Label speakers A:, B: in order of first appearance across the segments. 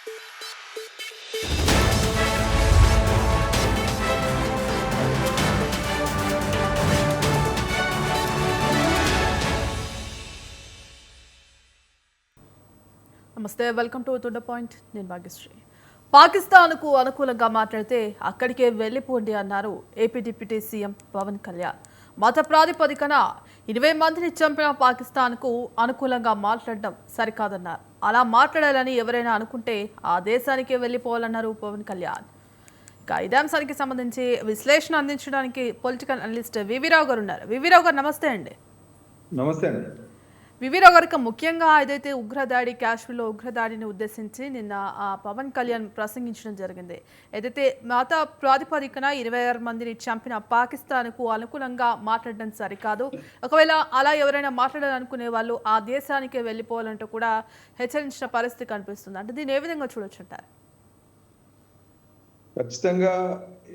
A: నమస్తే, welcome to the point. నేను భాగ్యశ్రీ. పాకిస్తాన్కు అనుకూలంగా మాట్లాడితే అక్కడికే వెళ్ళిపోండి అన్నారు AP deputy CM Pawan Kalyan. మత ప్రాతిపదికన 20 మందిని చంపిన పాకిస్తాన్కు అనుకూలంగా మాట్లాడడం సరికాదన్నారు. అలా మాట్లాడాలని ఎవరైనా అనుకుంటే ఆ దేశానికే వెళ్ళిపోవాలన్నారు పవన్ కళ్యాణ్. ఇదే అంశానికి సంబంధించి విశ్లేషణ అందించడానికి పొలిటికల్ అనలిస్ట్ వివిరావు గారు ఉన్నారు. వివిరావు గారు నమస్తే అండి.
B: నమస్తే అండి.
A: వివీరావు గారికి ముఖ్యంగా ఏదైతే ఉగ్రదాడి, కాశ్మీర్లో ఉగ్రదాడిని ఉద్దేశించి నిన్న పవన్ కళ్యాణ్ ప్రసంగించడం జరిగింది. ఏదైతే మత ప్రాతిపదికన 26 మందిని చంపిన పాకిస్తాన్కు అనుకూలంగా మాట్లాడడం సరికాదు, ఒకవేళ అలా ఎవరైనా మాట్లాడాలనుకునే వాళ్ళు ఆ దేశానికే వెళ్ళిపోవాలంటూ కూడా హెచ్చరించిన పరిస్థితి కనిపిస్తుంది. అంటే దీన్ని ఏ విధంగా చూడొచ్చుంటారు?
B: ఖచ్చితంగా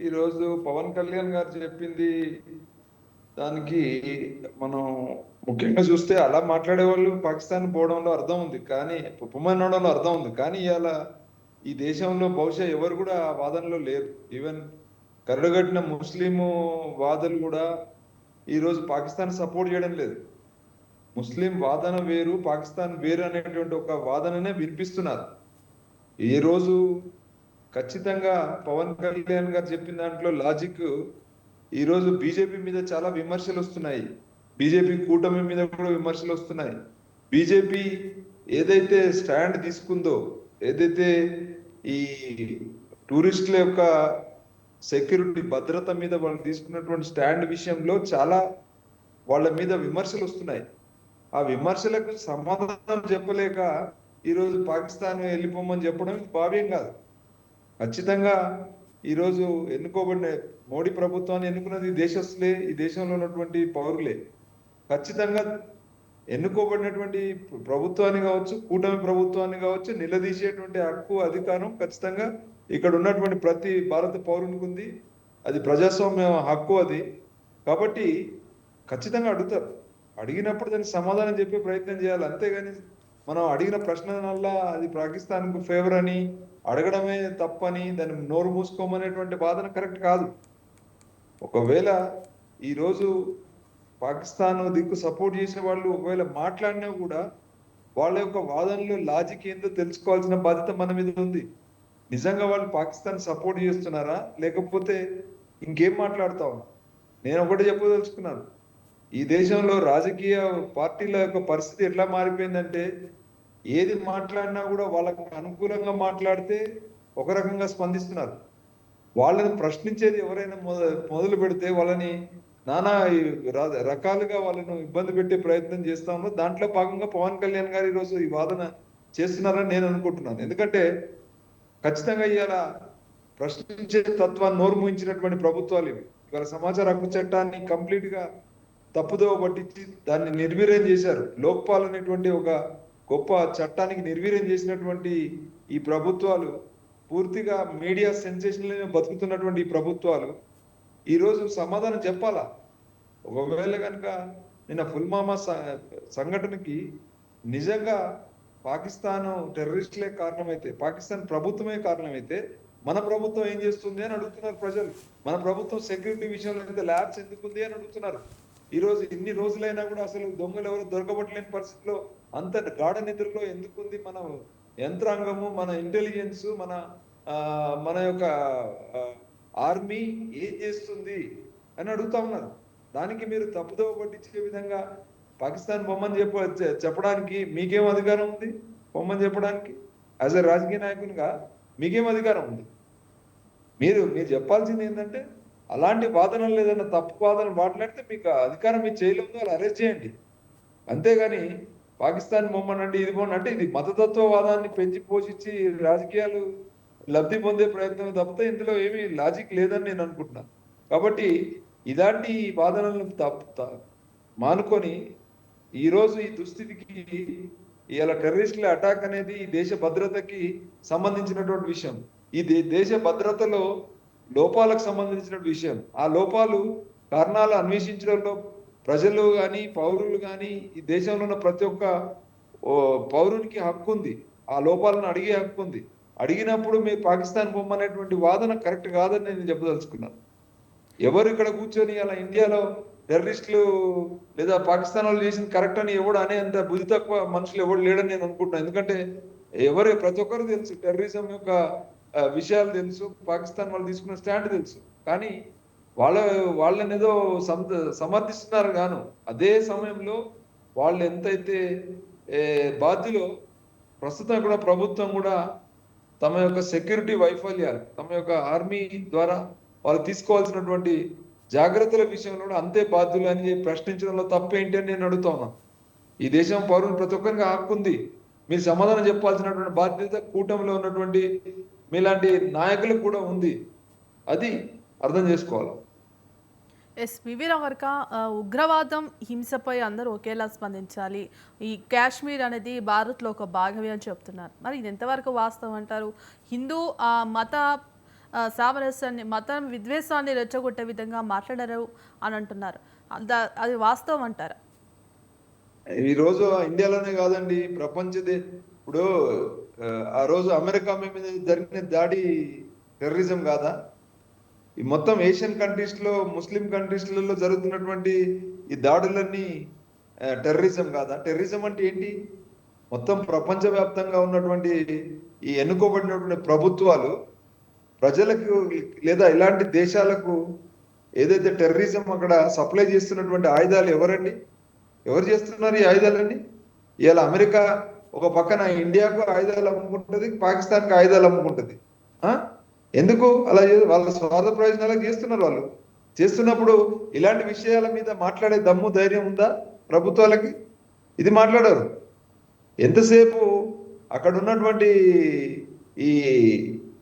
B: ఈరోజు పవన్ కళ్యాణ్ గారు చెప్పింది దానికి మనం ముఖ్యంగా చూస్తే అలా మాట్లాడే వాళ్ళు పాకిస్తాన్ పోవడంలో అర్థం ఉంది, కానీ ఉపమానడంలో అర్థం ఉంది. కానీ ఇవాళ ఈ దేశంలో బహుశా ఎవరు కూడా ఆ వాదనలో లేరు. ఈవెన్ కరడుగట్టిన ముస్లిం వాదులు కూడా ఈరోజు పాకిస్తాన్ సపోర్ట్ చేయడం లేదు. ముస్లిం వాదన వేరు, పాకిస్తాన్ వేరు అనేటువంటి ఒక వాదననే వినిపిస్తున్నారు. ఈ రోజు ఖచ్చితంగా పవన్ కళ్యాణ్ గారు చెప్పిన దాంట్లో లాజిక్, ఈరోజు బీజేపీ మీద చాలా విమర్శలు వస్తున్నాయి, బీజేపీ కూటమి మీద కూడా విమర్శలు వస్తున్నాయి. బీజేపీ ఏదైతే స్టాండ్ తీసుకుందో, ఏదైతే ఈ టూరిస్టుల యొక్క సెక్యూరిటీ భద్రత మీద వాళ్ళు తీసుకున్నటువంటి స్టాండ్ విషయంలో చాలా వాళ్ళ మీద విమర్శలు వస్తున్నాయి. ఆ విమర్శలకు సమాధానం చెప్పలేక ఈరోజు పాకిస్తాన్ వెళ్ళిపోమని చెప్పడం భావ్యం కాదు. ఖచ్చితంగా ఈరోజు ఎన్నుకోబడిన మోడీ ప్రభుత్వాన్ని ఎన్నుకున్నది దేశస్తులే, ఈ దేశంలో ఉన్నటువంటి పౌరులే. ఖచ్చితంగా ఎన్నుకోబడినటువంటి ప్రభుత్వాన్ని కావచ్చు, కూటమి ప్రభుత్వాన్ని కావచ్చు, నిలదీసేటువంటి హక్కు, అధికారం ఖచ్చితంగా ఇక్కడ ఉన్నటువంటి ప్రతి భారత పౌరునికి ఉంది. అది ప్రజాస్వామ్య హక్కు అది. కాబట్టి ఖచ్చితంగా అడుగుతారు. అడిగినప్పుడు దానికి సమాధానం చెప్పే ప్రయత్నం చేయాలి. అంతేగాని మనం అడిగిన ప్రశ్న వల్ల అది పాకిస్తాన్కు ఫేవర్ అని అడగడమే తప్పని దాన్ని నోరు మూసుకోమనేటువంటి వాదన కరెక్ట్ కాదు. ఒకవేళ ఈరోజు పాకిస్తాన్ దిక్కు సపోర్ట్ చేసే వాళ్ళు ఒకవేళ మాట్లాడినా కూడా వాళ్ళ యొక్క వాదనలో లాజిక్ ఏందో తెలుసుకోవాల్సిన బాధ్యత మన మీద ఉంది. నిజంగా వాళ్ళు పాకిస్తాన్ సపోర్ట్ చేస్తున్నారా, లేకపోతే ఇంకేం మాట్లాడుతా ఉన్నా? నేను ఒకటి చెప్పదలుచుకున్నాను. ఈ దేశంలో రాజకీయ పార్టీల యొక్క పరిస్థితి ఎట్లా మారిపోయిందంటే, ఏది మాట్లాడినా కూడా వాళ్ళకు అనుకూలంగా మాట్లాడితే ఒక రకంగా స్పందిస్తున్నారు. వాళ్ళని ప్రశ్నించేది ఎవరైనా మొదలు పెడితే వాళ్ళని నానా రకాలుగా వాళ్ళను ఇబ్బంది పెట్టే ప్రయత్నం చేస్తా ఉన్నారు. దాంట్లో భాగంగా పవన్ కళ్యాణ్ గారు ఈరోజు ఈ వాదన చేస్తున్నారని నేను అనుకుంటున్నాను. ఎందుకంటే ఖచ్చితంగా ఇవాళ ప్రశ్నించే తత్వాన్ని నోరు మూయించినటువంటి ప్రభుత్వాలు ఇవి. ఇవాళ సమాచార హక్కు చట్టాన్ని కంప్లీట్ గా తప్పుదోవ పట్టించి దాన్ని నిర్వీర్యం చేశారు. లోక్పాల్ అనేటువంటి ఒక గొప్ప చట్టానికి నిర్వీర్యం చేసినటువంటి ఈ ప్రభుత్వాలు, పూర్తిగా మీడియా సెన్సేషన్లనే బతుకుతున్నటువంటి ఈ ప్రభుత్వాలు ఈరోజు సమాధానం చెప్పాలా? ఒకవేళ కనుక నిన్న పుల్వామా సంఘటనకి నిజంగా పాకిస్తాన్ టెర్రరిస్టులే కారణమైతే, పాకిస్తాన్ ప్రభుత్వమే కారణమైతే మన ప్రభుత్వం ఏం చేస్తుంది అని అడుగుతున్నారు ప్రజలు. మన ప్రభుత్వం సెక్యూరిటీ విషయంలో అయితే ల్యాబ్స్ ఎందుకుంది అని అడుగుతున్నారు. ఈరోజు ఇన్ని రోజులైనా కూడా అసలు దొంగలు ఎవరు దొరకబట్టలేని పరిస్థితిలో అంత గాఢ నిద్రలో ఎందుకుంది మన యంత్రాంగము, మన ఇంటెలిజెన్స్, మన యొక్క ఆర్మీ ఏం చేస్తుంది అని అడుగుతా ఉన్నారు. దానికి మీరు తప్పుదోవ పట్టించే విధంగా పాకిస్తాన్ బొమ్మని చెప్పడానికి మీకేం అధికారం ఉంది? బొమ్మని చెప్పడానికి యాజ్ ఎ రాజకీయ నాయకునిగా మీకేం అధికారం ఉంది? మీరు చెప్పాల్సింది ఏంటంటే, అలాంటి వాదనలు ఏదైనా తప్పు వాదన మాట్లాడితే మీకు అధికారం మీరు చేయలేదు, వాళ్ళు అరెస్ట్ చేయండి. అంతేగాని పాకిస్తాన్ బొమ్మనండి, ఇది బొమ్మంటే ఇది మతతత్వవాదాన్ని పెంచి పోషించి రాజకీయాలు లబ్ధి పొందే ప్రయత్నం తప్పితే ఇందులో ఏమీ లాజిక్ లేదని నేను అనుకుంటున్నాను. కాబట్టి ఇలాంటి వాదనలను మానుకొని ఈరోజు ఈ దుస్థితికి, ఇవాళ టెర్రరిస్టుల అటాక్ అనేది ఈ దేశ భద్రతకి సంబంధించినటువంటి విషయం. ఈ దేశ భద్రతలో లోపాలకు సంబంధించిన విషయం. ఆ లోపాలు కారణాలు అన్వేషించడంలో ప్రజలు కానీ, పౌరులు కానీ, ఈ దేశంలో ఉన్న ప్రతి ఒక్క పౌరునికి హక్కు ఉంది. ఆ లోపాలను అడిగే హక్కు ఉంది. అడిగినప్పుడు మీ పాకిస్తాన్ పొమ్మనేటువంటి వాదన కరెక్ట్ కాదని నేను చెప్పదలుచుకున్నాను. ఎవరు ఇక్కడ కూర్చొని అలా ఇండియాలో టెర్రరిస్టులు లేదా పాకిస్తాన్ వాళ్ళు చేసింది కరెక్ట్ అని ఎవడు అంత బుద్ధి తక్కువ మనుషులు ఎవడు లేడని నేను అనుకుంటున్నాను. ఎందుకంటే ప్రతి ఒక్కరు తెలుసు టెర్రరిజం యొక్క విషయాలు తెలుసు, పాకిస్తాన్ వాళ్ళు తీసుకున్న స్టాండ్ తెలుసు. కానీ వాళ్ళ వాళ్ళని ఏదో సమర్థిస్తున్నారు గాను అదే సమయంలో వాళ్ళు ఎంతైతే బాధ్యులో ప్రస్తుతం కూడా ప్రభుత్వం కూడా తమ యొక్క సెక్యూరిటీ వైఫల్యాలు, తమ యొక్క ఆర్మీ ద్వారా వాళ్ళు తీసుకోవాల్సినటువంటి జాగ్రత్తల విషయంలో కూడా అంతే బాధ్యులు అని ప్రశ్నించడంలో తప్పేంటి అని నేను అడుగుతా ఉన్నాను. ఈ దేశం పౌరులు ప్రతి ఒక్కరికి హక్కు ఉంది. మీరు సమాధానం చెప్పాల్సినటువంటి బాధ్యత కూటమిలో ఉన్నటువంటి మీలాంటి నాయకులకు కూడా ఉంది. అది అర్థం చేసుకోవాలి.
A: వివి రావర్క ఉగ్రవాదం హింసపై అందరూ ఒకేలా స్పందించాలి, ఈ కాశ్మీర్ అనేది భారత్లో ఒక భాగమే అని చెప్తున్నారు. మరి ఇది ఎంతవరకు వాస్తవం అంటారు? హిందూ మత సామరస్యాన్ని, మతం విద్వేషాన్ని రెచ్చగొట్టే విధంగా మాట్లాడారు అని అంటున్నారు. అది వాస్తవం అంటారా?
B: ఈ రోజు ఇండియాలోనే కాదండి, ఇప్పుడు ఆ రోజు అమెరికా మీద జరిగిన దాడి టెర్రరిజం కాదా? ఈ మొత్తం ఏషియన్ కంట్రీస్ లో, ముస్లిం కంట్రీస్లలో జరుగుతున్నటువంటి ఈ దాడులన్నీ టెర్రరిజం కాదా? టెర్రరిజం అంటే ఏంటి? మొత్తం ప్రపంచవ్యాప్తంగా ఉన్నటువంటి ఈ ఎన్నుకోబడినటువంటి ప్రభుత్వాలు ప్రజలకు లేదా ఇలాంటి దేశాలకు ఏదైతే టెర్రరిజం అక్కడ సప్లై చేస్తున్నటువంటి ఆయుధాలు ఎవరండి? ఎవరు చేస్తున్నారు ఈ ఆయుధాలన్నీ? ఇవాళ అమెరికా ఒక పక్కన ఇండియాకు ఆయుధాలు అమ్ముకుంటుంది, పాకిస్తాన్కి ఆయుధాలు అమ్ముకుంటుంది. ఎందుకు అలా? వాళ్ళ స్వార్థ ప్రయోజనాలకు చేస్తున్నారు. వాళ్ళు చేస్తున్నప్పుడు ఇలాంటి విషయాల మీద మాట్లాడే దమ్ము ధైర్యం ఉందా ప్రభుత్వాలకి? ఇది మాట్లాడారు. ఎంతసేపు అక్కడ ఉన్నటువంటి ఈ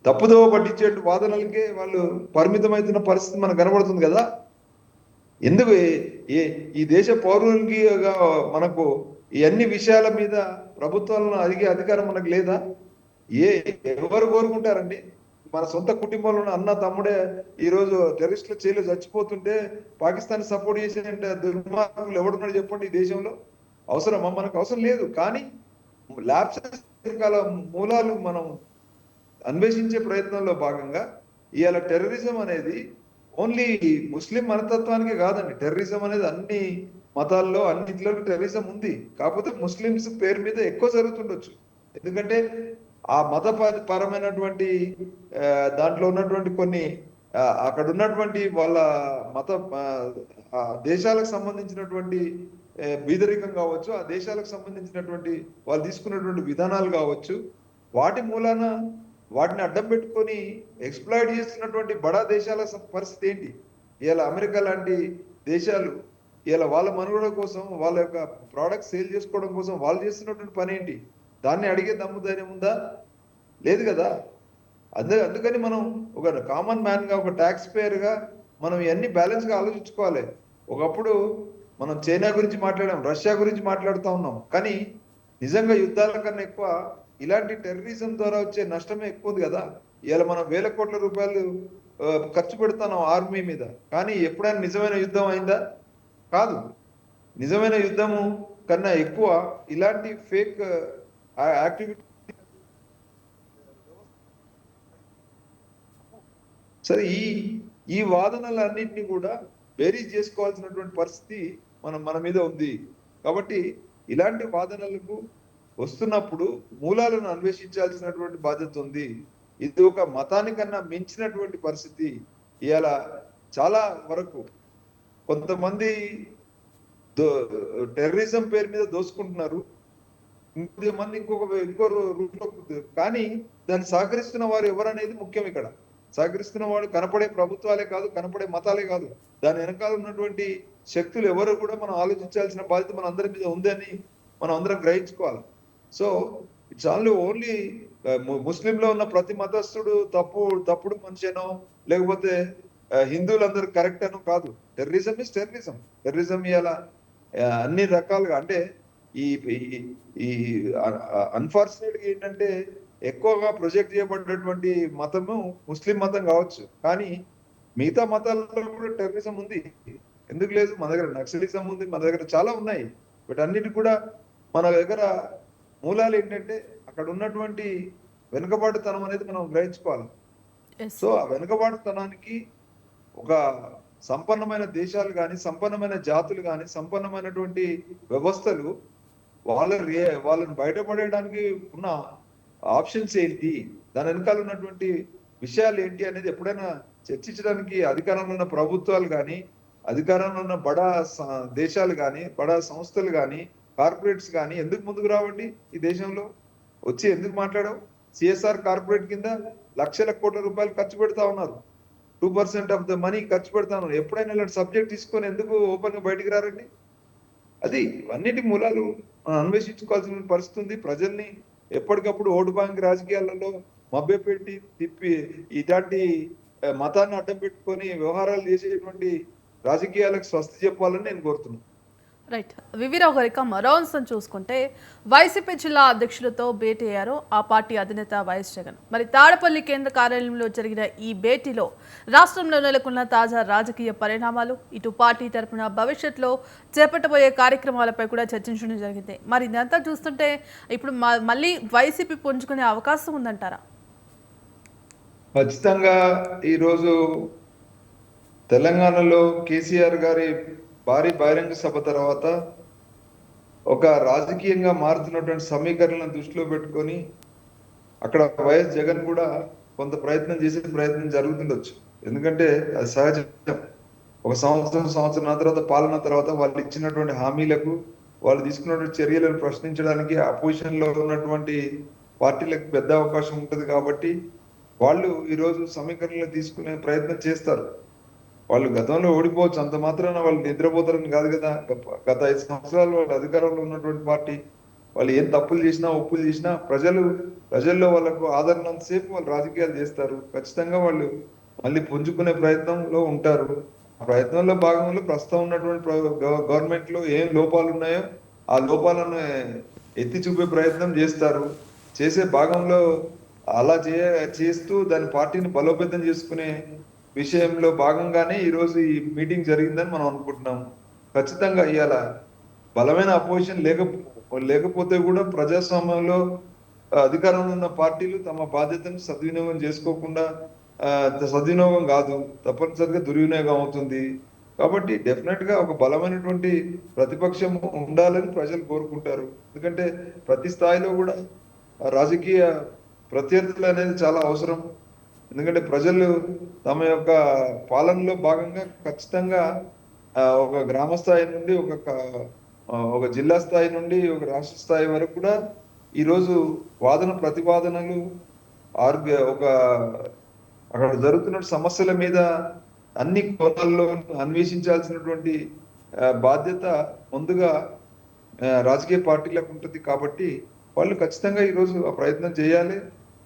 B: తప్పుదోవ పట్టించే వాదనలకే వాళ్ళు పరిమితమవుతున్న పరిస్థితి మనకు కనబడుతుంది కదా. ఎందుకు ఈ దేశ పౌరులకి మనకు ఈ అన్ని విషయాల మీద ప్రభుత్వాలను అడిగే అధికారం మనకు లేదా? ఎవరు కోరుకుంటారండి? మన సొంత కుటుంబంలో అన్న తమ్ముడే ఈ రోజు టెర్రరిస్టుల చేలో చచ్చిపోతుంటే పాకిస్తాన్ సపోర్ట్ చేసే దుర్మార్గులు ఎవడున్నాడు చెప్పండి ఈ దేశంలో? అవసరమా? మనకు అవసరం లేదు. కానీ ల్యాబ్సెస్ రకాల మూలాలు మనం అన్వేషించే ప్రయత్నంలో భాగంగా ఇవాళ టెర్రరిజం అనేది ఓన్లీ ముస్లిం మనతత్వానికి కాదండి. టెర్రరిజం అనేది అన్ని మతాల్లో, అన్నింటిలో టెర్రరిజం ఉంది. కాకపోతే ముస్లింస్ పేరు మీద ఎక్కువ జరుగుతుండొచ్చు. ఎందుకంటే ఆ మత పరమైనటువంటి దాంట్లో ఉన్నటువంటి కొన్ని అక్కడ ఉన్నటువంటి వాళ్ళ మత దేశాలకు సంబంధించినటువంటి బీదరికం కావచ్చు, ఆ దేశాలకు సంబంధించినటువంటి వాళ్ళు తీసుకున్నటువంటి విధానాలు కావచ్చు, వాటి మూలాన వాటిని అడ్డం పెట్టుకొని ఎక్స్ప్లాయిట్ చేస్తున్నటువంటి బడా దేశాల పరిస్థితి ఏంటి? ఇలా అమెరికా లాంటి దేశాలు ఇలా వాళ్ళ మనుగడ కోసం, వాళ్ళ యొక్క ప్రోడక్ట్ సేల్ చేసుకోవడం కోసం వాళ్ళు చేస్తున్నటువంటి పని ఏంటి? దాన్ని అడిగే దమ్ము ధైర్యం ఉందా? లేదు కదా. అందుకని మనం ఒక కామన్ మ్యాన్ గా, ఒక ట్యాక్స్ పేయర్ గా మనం ఇవన్నీ బ్యాలెన్స్ గా ఆలోచించుకోవాలి. ఒకప్పుడు మనం చైనా గురించి మాట్లాడాం, రష్యా గురించి మాట్లాడుతూ ఉన్నాం. కానీ నిజంగా యుద్ధాల కన్నా ఎక్కువ ఇలాంటి టెర్రరిజం ద్వారా వచ్చే నష్టమే ఎక్కువ ఉంది కదా. ఇవాళ మనం వేల కోట్ల రూపాయలు ఖర్చు పెడుతున్నాం ఆర్మీ మీద. కానీ ఎప్పుడైనా నిజమైన యుద్ధం అయిందా? కాదు. నిజమైన యుద్ధము కన్నా ఎక్కువ ఇలాంటి ఫేక్ యాక్టివిటీ. సరే, ఈ వాదనలన్నింటినీ కూడా బేరీజ్ చేసుకోవాల్సినటువంటి పరిస్థితి మన మీద ఉంది. కాబట్టి ఇలాంటి వాదనలకు వస్తున్నప్పుడు మూలాలను అన్వేషించాల్సినటువంటి బాధ్యత ఉంది. ఇది ఒక మతానికన్నా మించినటువంటి పరిస్థితి. ఇవాళ చాలా వరకు కొంతమంది టెర్రరిజం పేరు మీద దోసుకుంటున్నారు, ఇంకొంతమంది ఇంకో రూట్లో. కానీ దాన్ని సహకరిస్తున్న వారు ఎవరనేది ముఖ్యం. ఇక్కడ సహకరిస్తున్న వాడు కనపడే ప్రభుత్వాలే కాదు, కనపడే మతాలే కాదు, దాని వెనకాల ఉన్నటువంటి శక్తులు ఎవరు కూడా మనం ఆలోచించాల్సిన బాధ్యత మన అందరి మీద ఉందని మనం అందరం గ్రహించుకోవాలి. సో ఇట్స్ ఓన్లీ ముస్లింలో ఉన్న ప్రతి మతస్థుడు తప్పుడు మనిషేనో, లేకపోతే హిందువులందరూ కరెక్ట్ అనో కాదు. Terrorism is terrorism. టెర్రరిజం ఇవాళ అన్ని రకాలుగా, అంటే ఈ అన్ఫార్చునేట్ గా ఏంటంటే ఎక్కువగా ప్రొజెక్ట్ చేయబడినటువంటి మతము ముస్లిం మతం కావచ్చు. కానీ మిగతా మతాలలో కూడా టెర్రరిజం ఉంది. ఎందుకు లేదు? మన దగ్గర నక్సలిజం ఉంది, మన దగ్గర చాలా ఉన్నాయి. వీటన్నిటి కూడా మన దగ్గర మూలాలు ఏంటంటే అక్కడ ఉన్నటువంటి వెనుకబాటుతనం అనేది మనం గ్రహించుకోవాలి.
A: ఎస్.
B: సో ఆ వెనుకబాటుతనానికి ఒక సంపన్నమైన దేశాలు కానీ, సంపన్నమైన జాతులు కానీ, సంపన్నమైనటువంటి వ్యవస్థలు వాళ్ళని బయటపడేయడానికి ఉన్న ఆప్షన్స్ ఏంటి, దాని వెనకాల ఉన్నటువంటి విషయాలు ఏంటి అనేది ఎప్పుడైనా చర్చించడానికి అధికారంలో ఉన్న ప్రభుత్వాలు కానీ, అధికారంలో ఉన్న దేశాలు కానీ, బడా సంస్థలు కానీ, కార్పొరేట్స్ కానీ ఎందుకు ముందుకు రావండి? ఈ దేశంలో వచ్చి ఎందుకు మాట్లాడవు? సిఎస్ఆర్ కార్పొరేట్ కింద లక్షల కోట్ల రూపాయలు ఖర్చు పెడతా ఉన్నారు. 2% ఆఫ్ ద మనీ ఖర్చు పెడతా ఉన్నారు. ఎప్పుడైనా ఇలాంటి సబ్జెక్ట్ తీసుకొని ఎందుకు ఓపెన్ గా బయటికి రారండి? అది అన్నిటి మూలాలు మనం అన్వేషించుకోవాల్సిన పరిస్థితి ఉంది. ప్రజల్ని ఎప్పటికప్పుడు ఓటు బ్యాంక్ రాజకీయాలలో మభ్యపెట్టి తిప్పి ఇలాంటి మతాన్ని అడ్డం పెట్టుకొని వ్యవహారాలు చేసేటువంటి రాజకీయాలకు స్వస్తి చెప్పాలని నేను కోరుతున్నాను.
A: రైట్. వివిరావు గారి మరో అంశం చూసుకుంటే వైసీపీ జిల్లా అధ్యక్షులతో భేటీ అయ్యారు ఆ పార్టీ అధినేత వైఎస్ జగన్. మరి తాడపల్లి కేంద్ర కార్యాలయంలో జరిగిన ఈ భేటీలో రాష్ట్రంలో నెలకొన్న తాజా రాజకీయ పరిణామాలు, ఇటు పార్టీ తరఫున భవిష్యత్తులో చేపట్టబోయే కార్యక్రమాలపై కూడా చర్చించడం జరిగింది. మరి ఇదంతా చూస్తుంటే ఇప్పుడు మళ్ళీ వైసీపీ పుంజుకునే అవకాశం ఉందంటారా?
B: ఖచ్చితంగా ఈరోజు తెలంగాణలో కేసీఆర్ గారి భారీ బహిరంగ సభ తర్వాత ఒక రాజకీయంగా మారుతున్నటువంటి సమీకరణలను దృష్టిలో పెట్టుకొని అక్కడ వైఎస్ జగన్ కూడా కొంత ప్రయత్నం జరుగుతుండొచ్చు. ఎందుకంటే అది సహజం. ఒక సంవత్సరం తర్వాత పాలన తర్వాత వాళ్ళు ఇచ్చినటువంటి హామీలకు, వాళ్ళు తీసుకున్నటువంటి చర్యలను ప్రశ్నించడానికి అపోజిషన్ లో ఉన్నటువంటి పార్టీలకు పెద్ద అవకాశం ఉంటుంది. కాబట్టి వాళ్ళు ఈరోజు సమీకరణలు తీసుకునే ప్రయత్నం చేస్తారు. వాళ్ళు గతంలో ఓడిపోవచ్చు, అంత మాత్రాన వాళ్ళు నిద్రపోతారని కాదు కదా. గత 5 సంవత్సరాలు వాళ్ళు అధికారంలో ఉన్నటువంటి పార్టీ, వాళ్ళు ఏం తప్పులు చేసినా ఒప్పులు చేసినా ప్రజల్లో వాళ్ళకు ఆదరణంతసేపు వాళ్ళు రాజకీయాలు చేస్తారు. ఖచ్చితంగా వాళ్ళు మళ్ళీ పుంజుకునే ప్రయత్నంలో ఉంటారు. ఆ ప్రయత్నంలో భాగంలో ప్రస్తుతం ఉన్నటువంటి గవర్నమెంట్ లో ఏం లోపాలు ఉన్నాయో ఆ లోపాలను ఎత్తి చూపే ప్రయత్నం చేస్తారు. చేసే భాగంలో అలా చేస్తూ దాని పార్టీని బలోపేతం చేసుకునే విషయంలో భాగంగానే ఈరోజు ఈ మీటింగ్ జరిగిందని మనం అనుకుంటున్నాం. ఖచ్చితంగా ఇవాళ బలమైన అపోజిషన్ లేకపోతే కూడా ప్రజాస్వామ్యంలో అధికారంలో ఉన్న పార్టీలు తమ బాధ్యతను సద్వినియోగం చేసుకోకుండా, సద్వినియోగం కాదు, తప్పనిసరిగా దుర్వినియోగం అవుతుంది. కాబట్టి డెఫినెట్ గా ఒక బలమైనటువంటి ప్రతిపక్షం ఉండాలని ప్రజలు కోరుకుంటారు. ఎందుకంటే ప్రతి స్థాయిలో కూడా రాజకీయ ప్రత్యర్థులు అనేది చాలా అవసరం. ఎందుకంటే ప్రజలు తమ యొక్క పాలనలో భాగంగా ఖచ్చితంగా ఒక గ్రామ స్థాయి నుండి ఒక జిల్లా స్థాయి నుండి ఒక రాష్ట్ర స్థాయి వరకు కూడా ఈరోజు వాదన ప్రతివాదనలు ఒక అక్కడ జరుగుతున్న సమస్యల మీద అన్ని కోణాల్లో అన్వేషించాల్సినటువంటి బాధ్యత ముందుగా రాజకీయ పార్టీలకు ఉంటుంది. కాబట్టి వాళ్ళు ఖచ్చితంగా ఈరోజు ఆ ప్రయత్నం చేయాలి.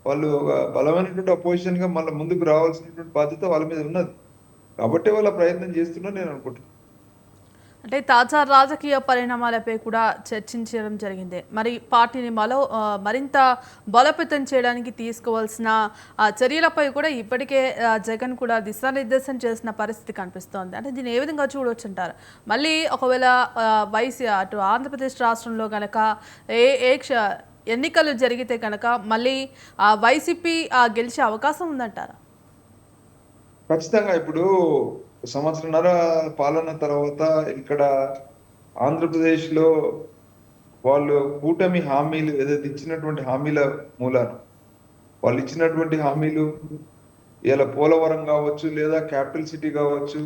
B: వాళ్ళు ఒక బలమైనటువంటి అపోజిషన్ గా మళ్ళీ ముందుకు రావాల్సినటువంటి బాధ్యత వాళ్ళ మీద ఉన్నది. కాబట్టి వాళ్ళ ప్రయత్నం చేస్తున్నా నేను అనుకుంటున్నాను.
A: అంటే తాజా రాజకీయ పరిణామాలపై కూడా చర్చించడం జరిగింది. మరి పార్టీని మరింత బలోపేతం చేయడానికి తీసుకోవాల్సిన చర్యలపై కూడా ఇప్పటికే జగన్ కూడా దిశానిర్దేశం చేసిన పరిస్థితి కనిపిస్తోంది. అంటే దీన్ని ఏ విధంగా చూడవచ్చు అంటారు? మళ్ళీ ఒకవేళ అటు ఆంధ్రప్రదేశ్ రాష్ట్రంలో కనుక ఎన్నికలు జరిగితే కనుక మళ్ళీ వైసీపీ గెలిచే అవకాశం ఉందంటారా?
B: ఖచ్చితంగా. ఇప్పుడు సంవత్సరన్నర పాలన తర్వాత ఇక్కడ ఆంధ్రప్రదేశ్ లో వాళ్ళు కూటమి హామీలు ఏదైతే ఇచ్చినటువంటి హామీల మూలాన వాళ్ళు ఇచ్చినటువంటి హామీలు ఇలా పోలవరం కావచ్చు, లేదా క్యాపిటల్ సిటీ కావచ్చు,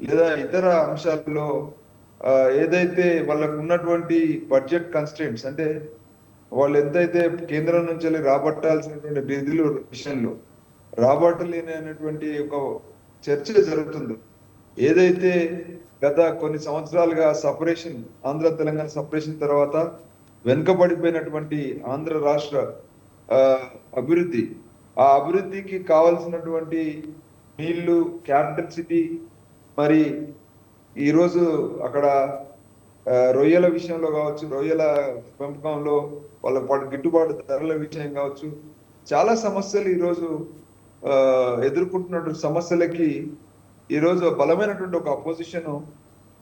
B: లేదా ఇతర అంశాల్లో ఏదైతే వాళ్ళకు ఉన్నటువంటి బడ్జెట్ కన్స్ట్రెంట్స్, అంటే వాళ్ళు ఎంతైతే కేంద్రం నుంచి రాబట్టాల్సినటువంటి నిధుల విషయంలో రాబట్టలేనటువంటి ఒక చర్చ జరుగుతుంది. ఏదైతే గత కొన్ని సంవత్సరాలుగా సపరేషన్, ఆంధ్ర తెలంగాణ సపరేషన్ తర్వాత వెనుకబడిపోయినటువంటి ఆంధ్ర రాష్ట్ర అభివృద్ధి, ఆ అభివృద్ధికి కావాల్సినటువంటి నీళ్లు, క్యాపిటల్ సిటీ, మరి ఈరోజు అక్కడ రొయ్యల విషయంలో కావచ్చు, రొయ్యల పెంపకంలో వాళ్ళ గిట్టుబాటు ధరల విషయం కావచ్చు, చాలా సమస్యలు ఈరోజు ఎదుర్కొంటున్నటువంటి సమస్యలకి ఈరోజు బలమైనటువంటి ఒక అపోజిషన్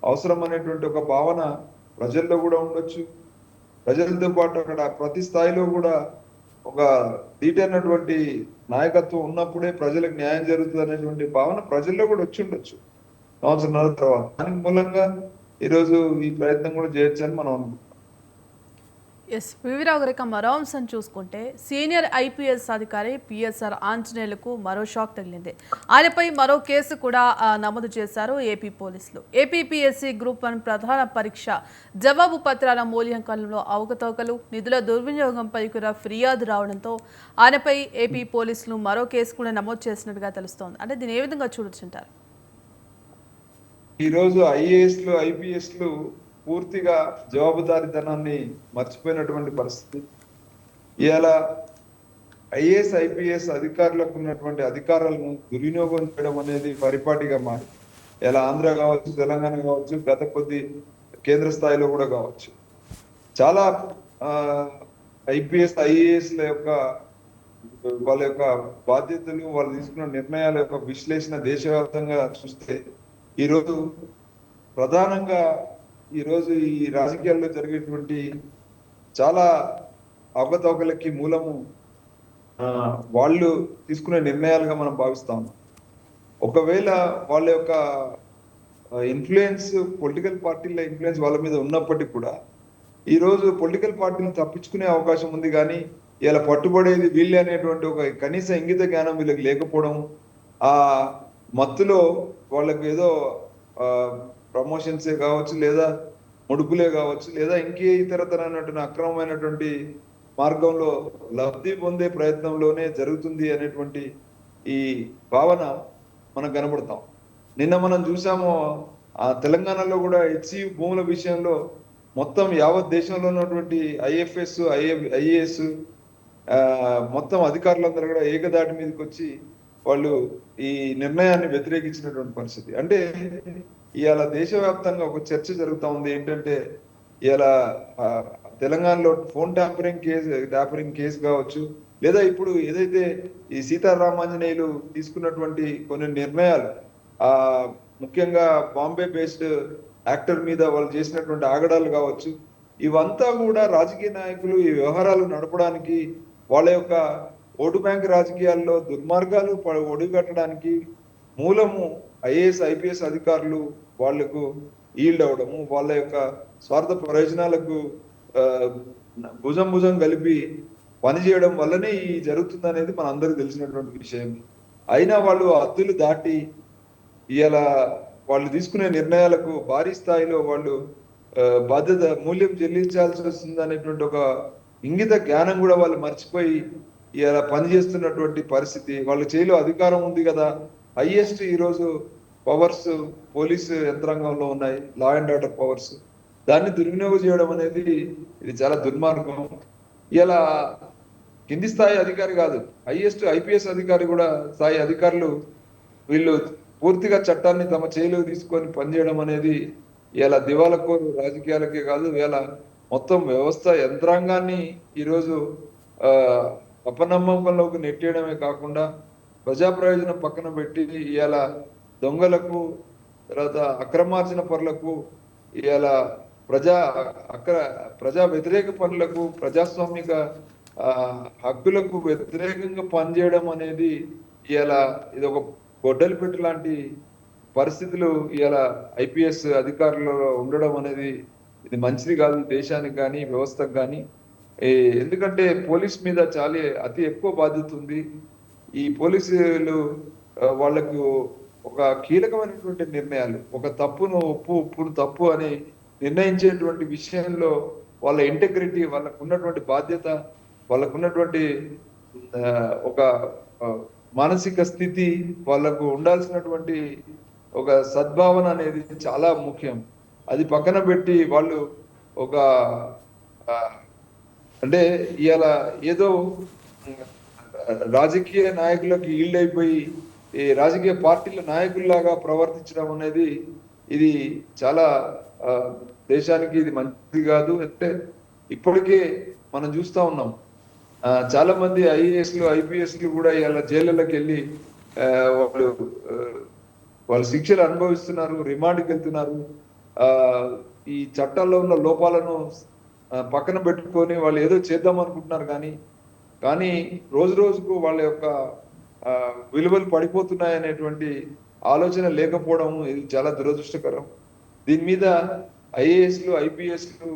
B: అవసరం అనేటువంటి ఒక భావన ప్రజల్లో కూడా ఉండొచ్చు. ప్రజలతో పాటు అక్కడ ప్రతి స్థాయిలో కూడా ఒక ధీటైనటువంటి నాయకత్వం ఉన్నప్పుడే ప్రజలకు న్యాయం జరుగుతుంది అనేటువంటి భావన ప్రజల్లో కూడా వచ్చి ఉండొచ్చు సంవత్సరాల తర్వాత. దాని మూలంగా ఈరోజు ఈ ప్రయత్నం కూడా చేయొచ్చని మనం అనుకుంటున్నాం.
A: ఎస్ వివిరావు గారు, ఇక మరో అంశం చూసుకుంటే సీనియర్ ఐపీఎస్ అధికారి పిఎస్ఆర్ ఆంజనేయులకు మరో షాక్ తగిలింది. ఆయనపై మరో కేసు కూడా నమోదు చేశారు ఏపీ పోలీసులు. ఏపీపీఎస్సీ గ్రూప్ 1 ప్రధాన పరీక్ష జవాబు పత్రాల మూల్యాంకనంలో అవకతవకలు, నిధుల దుర్వినియోగంపై కూడా ఫిర్యాదు రావడంతో ఆయనపై ఏపీ పోలీసులు మరో కేసు కూడా నమోదు చేసినట్టుగా తెలుస్తోంది. అంటే దీన్ని ఏ విధంగా చూడొచ్చుంటారు?
B: ఈరోజు ఐఏఎస్లు ఐపీఎస్లు పూర్తిగా జవాబుదారీతనాన్ని మర్చిపోయినటువంటి పరిస్థితి. ఇవాళ ఐఏఎస్ ఐపీఎస్ అధికారులకు ఉన్నటువంటి అధికారాలను దుర్వినియోగం చేయడం అనేది పరిపాటిగా మారి ఇలా ఆంధ్ర కావచ్చు, తెలంగాణ కావచ్చు, గత కొద్ది కేంద్ర స్థాయిలో కూడా కావచ్చు, చాలా ఐపీఎస్ ఐఏఎస్ల యొక్క వాళ్ళ యొక్క బాధ్యతలు, వాళ్ళు తీసుకున్న నిర్ణయాల యొక్క విశ్లేషణ దేశవ్యాప్తంగా చూస్తే ఈరోజు ప్రధానంగా ఈరోజు ఈ రాజకీయాల్లో జరిగేటువంటి చాలా అవకతవకలకి మూలము వాళ్ళు తీసుకునే నిర్ణయాలుగా మనం భావిస్తాం. ఒకవేళ వాళ్ళ యొక్క ఇన్ఫ్లుయెన్స్, పొలిటికల్ పార్టీల ఇన్ఫ్లుయెన్స్ వాళ్ళ మీద ఉన్నప్పటికీ కూడా ఈరోజు పొలిటికల్ పార్టీని తప్పించుకునే అవకాశం ఉంది, కానీ ఇలా పట్టుబడేది వీళ్ళే అనేటువంటి ఒక కనీస ఇంగిత జ్ఞానం వీళ్ళకి లేకపోవడం, ఆ మత్తులో వాళ్ళకు ఏదో ప్రమోషన్సే కావచ్చు, లేదా ముడుపులే కావచ్చు, లేదా ఇంకే ఇతరతరమైనటువంటి అక్రమమైనటువంటి మార్గంలో లబ్ధి పొందే ప్రయత్నంలోనే జరుగుతుంది అనేటువంటి ఈ భావన మనకు కనబడతాం. నిన్న మనం చూసాము ఆ తెలంగాణలో కూడా హెచ్సియు భూముల విషయంలో మొత్తం యావత్ దేశంలో ఉన్నటువంటి ఐఎఫ్ఎస్ ఐఏఎస్ మొత్తం అధికారులందరూ కూడా ఏకదాటి మీదకి వచ్చి వాళ్ళు ఈ నిర్ణయాన్ని వ్యతిరేకించినటువంటి పరిస్థితి. అంటే ఇవాళ దేశవ్యాప్తంగా ఒక చర్చ జరుగుతూ ఉంది. ఏంటంటే ఇవాళ తెలంగాణలో ఫోన్ ట్యాంపరింగ్ కేసు కావచ్చు, లేదా ఇప్పుడు ఏదైతే ఈ సీతారామాంజనేయులు తీసుకున్నటువంటి కొన్ని నిర్ణయాలు, ముఖ్యంగా బాంబే బేస్డ్ యాక్టర్ మీద వాళ్ళు చేసినటువంటి ఆగడాలు కావచ్చు, ఇవంతా కూడా రాజకీయ నాయకులు ఈ వ్యవహారాలు నడపడానికి, వాళ్ళ యొక్క ఓటు బ్యాంక్ రాజకీయాల్లో దుర్మార్గాలు ఒడిగట్టడానికి మూలము ఐఏఎస్ ఐపీఎస్ అధికారులు వాళ్లకు ఈల్డ్ అవడము, వాళ్ళ యొక్క స్వార్థ ప్రయోజనాలకు భుజం కలిపి పనిచేయడం వల్లనే ఈ జరుగుతుంది అనేది మన అందరికి తెలిసినటువంటి విషయం. అయినా వాళ్ళు హద్దులు దాటి ఇవాళ వాళ్ళు తీసుకునే నిర్ణయాలకు భారీ స్థాయిలో వాళ్ళు బాధ్యత మూల్యం చెల్లించాల్సి వస్తుంది అనేటువంటి ఒక ఇంగిత జ్ఞానం కూడా వాళ్ళు మర్చిపోయి ఇలా పనిచేస్తున్నటువంటి పరిస్థితి. వాళ్ళ చేతిలో అధికారం ఉంది కదా, హైయెస్ట్ ఈరోజు పవర్స్ పోలీసు యంత్రాంగంలో ఉన్నాయి, లా అండ్ ఆర్డర్ పవర్స్, దాన్ని దుర్వినియోగం చేయడం అనేది ఇది చాలా దుర్మార్గం. ఇలా కింది స్థాయి అధికారి కాదు, హైయెస్ట్ ఐపీఎస్ అధికారి కూడా స్థాయి అధికారులు వీళ్ళు పూర్తిగా చట్టాన్ని తమ చేతిలో తీసుకొని పనిచేయడం అనేది ఇలా దివాళకోరు రాజకీయాలకే కాదు, ఇలా మొత్తం వ్యవస్థ యంత్రాంగాన్ని ఈరోజు అపనమ్మకంలోకి నెట్టేయడమే కాకుండా ప్రజా ప్రయోజనం పక్కన పెట్టి ఇవాళ దొంగలకు, తర్వాత అక్రమార్జన పరులకు, ఇవాళ ప్రజా వ్యతిరేక పనులకు, ప్రజాస్వామిక హక్కులకు వ్యతిరేకంగా పనిచేయడం అనేది ఇవాళ ఇది ఒక గొడ్డలి పెట్టు లాంటి పరిస్థితులు ఇవాళ ఐపీఎస్ అధికారులలో ఉండడం అనేది ఇది మంచిది కాదు దేశానికి కానీ వ్యవస్థకు కానీ. ఎందుకంటే పోలీస్ మీద చాలా అతి ఎక్కువ బాధ్యత ఉంది. ఈ పోలీసులు వాళ్ళకు ఒక కీలకమైనటువంటి నిర్ణయాలు, ఒక తప్పును ఉప్పును తప్పు అని నిర్ణయించేటువంటి విషయంలో వాళ్ళ ఇంటెగ్రిటీ, వాళ్ళకు ఉన్నటువంటి బాధ్యత, వాళ్ళకు ఉన్నటువంటి ఒక మానసిక స్థితి, వాళ్ళకు ఉండాల్సినటువంటి ఒక సద్భావన అనేది చాలా ముఖ్యం. అది పక్కన పెట్టి వాళ్ళు ఒక అంటే ఇవాళ ఏదో రాజకీయ నాయకులకు ఈల్డ్ అయిపోయి ఈ రాజకీయ పార్టీల నాయకుల్లాగా ప్రవర్తించడం అనేది ఇది చాలా దేశానికి ఇది మంచిది కాదు. అంటే ఇప్పటికే మనం చూస్తా ఉన్నాం చాలా మంది ఐఏఎస్లు ఐపీఎస్లు కూడా ఇలా జైళ్ళకి వెళ్ళి వాళ్ళు శిక్షలు అనుభవిస్తున్నారు, రిమాండ్కి వెళ్తున్నారు. ఈ చట్టాల్లో ఉన్న లోపాలను పక్కన పెట్టుకొని వాళ్ళు ఏదో చేద్దాం అనుకుంటున్నారు, కానీ కానీ రోజు రోజుకు వాళ్ళ యొక్క విలువలు పడిపోతున్నాయనేటువంటి ఆలోచన లేకపోవడం ఇది చాలా దురదృష్టకరం. దీని మీద ఐఏఎస్లు ఐపీఎస్లు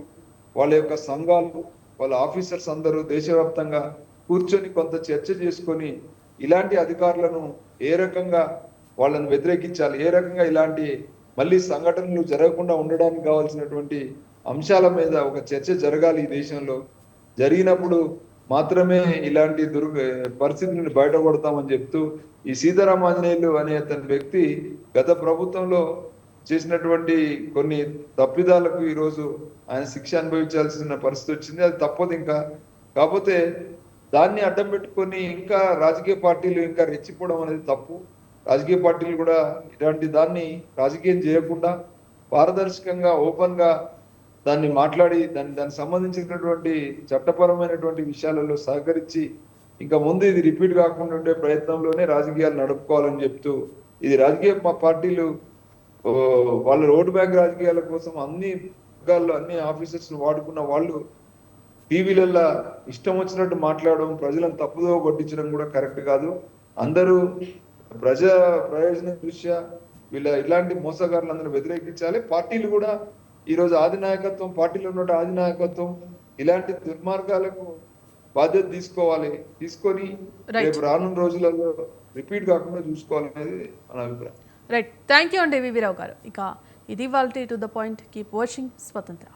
B: వాళ్ళ యొక్క సంఘాలు వాళ్ళ ఆఫీసర్స్ అందరూ దేశవ్యాప్తంగా కూర్చొని కొంత చర్చ చేసుకొని ఇలాంటి అధికారులను ఏ రకంగా వాళ్ళని వ్యతిరేకించాలి, ఏ రకంగా ఇలాంటి మళ్ళీ సంఘటనలు జరగకుండా ఉండడానికి కావాల్సినటువంటి అంశాల మీద ఒక చర్చ జరగాలి ఈ దేశంలో. జరిగినప్పుడు మాత్రమే ఇలాంటి పరిస్థితి నుండి బయటపడతామని చెప్తూ ఈ సీతారామాంజనేయులు అనే అతని వ్యక్తి గత ప్రభుత్వంలో చేసినటువంటి కొన్ని తప్పిదాలకు ఈరోజు ఆయన శిక్ష అనుభవించాల్సిన పరిస్థితి వచ్చింది. అది తప్పదు ఇంకా. కాకపోతే దాన్ని అడ్డం పెట్టుకొని ఇంకా రాజకీయ పార్టీలు ఇంకా రెచ్చిపోవడం అనేది తప్పు. రాజకీయ పార్టీలు కూడా ఇలాంటి దాన్ని రాజకీయం చేయకుండా పారదర్శకంగా ఓపెన్ గా దాన్ని మాట్లాడి దానికి సంబంధించినటువంటి చట్టపరమైనటువంటి విషయాలలో సహకరించి ఇంకా ముందు ఇది రిపీట్ కాకుండా ఉండే ప్రయత్నంలోనే రాజకీయాలు నడుపుకోవాలని చెప్తూ, ఇది రాజకీయ పార్టీలు వాళ్ళ రోడ్ బ్యాంక్ రాజకీయాల కోసం అన్ని వర్గాల్లో అన్ని ఆఫీసర్స్ వాడుకున్న వాళ్ళు టీవీలలో ఇష్టం వచ్చినట్టు మాట్లాడడం, ప్రజలను తప్పుదో కొట్టించడం కూడా కరెక్ట్ కాదు. అందరూ ప్రజా ప్రయోజన దృష్ట్యా ఇలాంటి మోసగారులందరూ వ్యతిరేకించాలి. పార్టీలు కూడా ఈరోజు ఆదినాయకత్వం, పార్టీలో ఉన్న ఆదినాయకత్వం ఇలాంటి దుర్మార్గాలకు బాధ్యత తీసుకొని రేపు రానున్న రోజులలో రిపీట్ కాకుండా చూసుకోవాలనేది మన అభిప్రాయం.
A: రైట్, థ్యాంక్ యూ అండి వివి రావు గారు. ఇక ఇది వాళ్ళ to the point. Keep watching స్వతంత్ర.